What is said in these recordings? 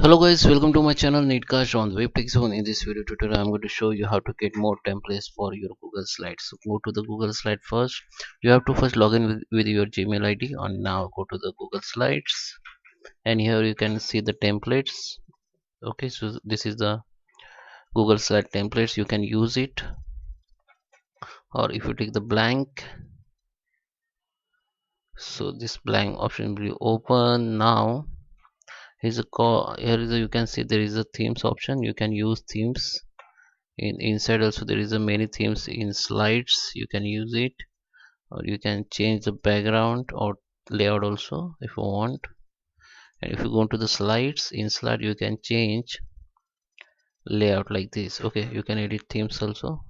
Hello guys, welcome to my channel Neatcast on Web Tech Zone. In this video tutorial, I'm going to show you how to get more templates for your Google Slides. So go to the Google Slide first. You have to first log in with your Gmail ID, and now go to the Google Slides, and here you can see the templates. Okay, so this is the Google Slide templates. You can use it, or if you take the blank, so this blank option will be open. Now here's a call. Here is a, you can see there is a themes option. You can use themes inside. Also there is a many themes in slides. You can use it, or you can change the background or layout also if you want. And if you go to the slides, in slide you can change layout like this. Okay, you can edit themes also.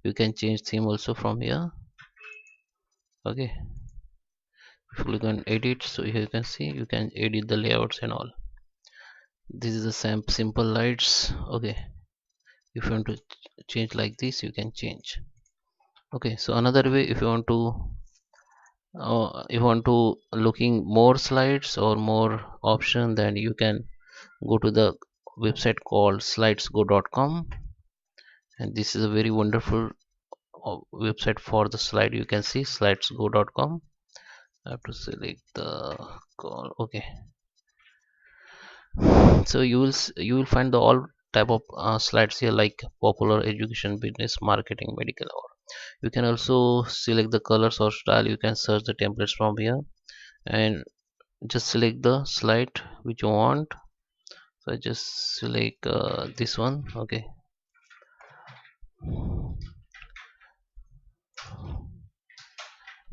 You can change theme also from here. Okay, if you click on edit, so here you can see you can edit the layouts and all. This is the same simple lights. Okay, if you want to change like this, you can change. Okay, so another way, if you want to looking more slides or more option, then you can go to the website called slidesgo.com, and this is a very wonderful website for the slide. You can see slidesgo.com. I have to select the call. Okay, so you will find the all type of slides here, like popular, education, business, marketing, medical. Or you can also select the colors or style. You can search the templates from here and just select the slide which you want. So I just select this one. Okay,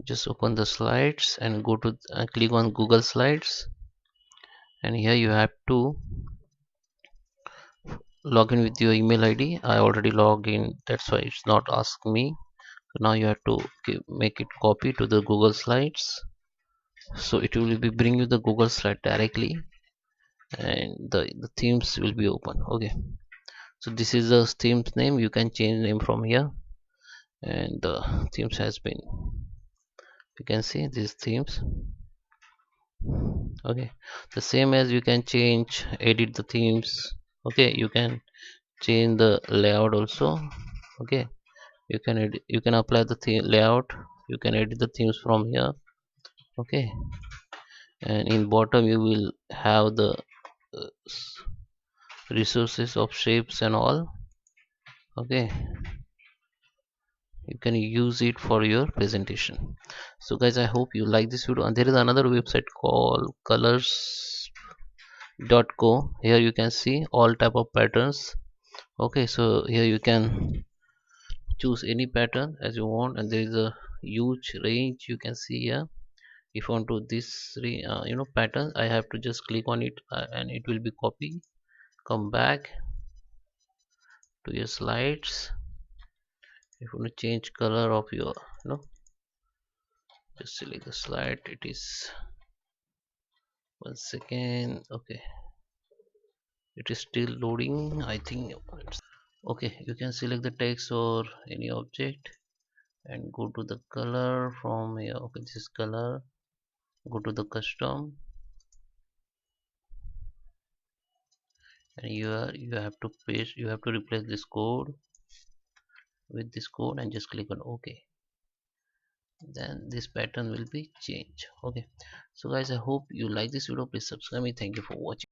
just open the slides and go to click on Google Slides, and here you have to log in with your email ID. I already logged in, that's why it's not asking me. So now you have to make it copy to the Google Slides, so it will be bring you the Google Slide directly, and the themes will be open. Okay, so this is the theme's name. You can change name from here, and the themes has been, you can see these themes. Okay, the same as you can change edit the themes. Okay, you can change the layout also. Okay, you can edit, you can apply the layout. You can edit the themes from here. Okay, and in bottom you will have the resources of shapes and all. Okay, you can use it for your presentation. So guys, I hope you like this video, and there is another website called colors.co. here you can see all type of patterns. Okay, so here you can choose any pattern as you want, and there is a huge range. You can see here, if you want to this pattern, I have to just click on it, and it will be copy, come back to your slides. If you want to change color of your, just select the slide. It is 1 second. Okay, it is still loading, I think. Okay, you can select the text or any object and go to the color from here. Okay, this is color. Go to the custom, and you have to paste, you have to replace this code with this code, and just click on OK. Then this pattern will be changed. Okay, so guys, I hope you like this video. Please subscribe me. Thank you for watching.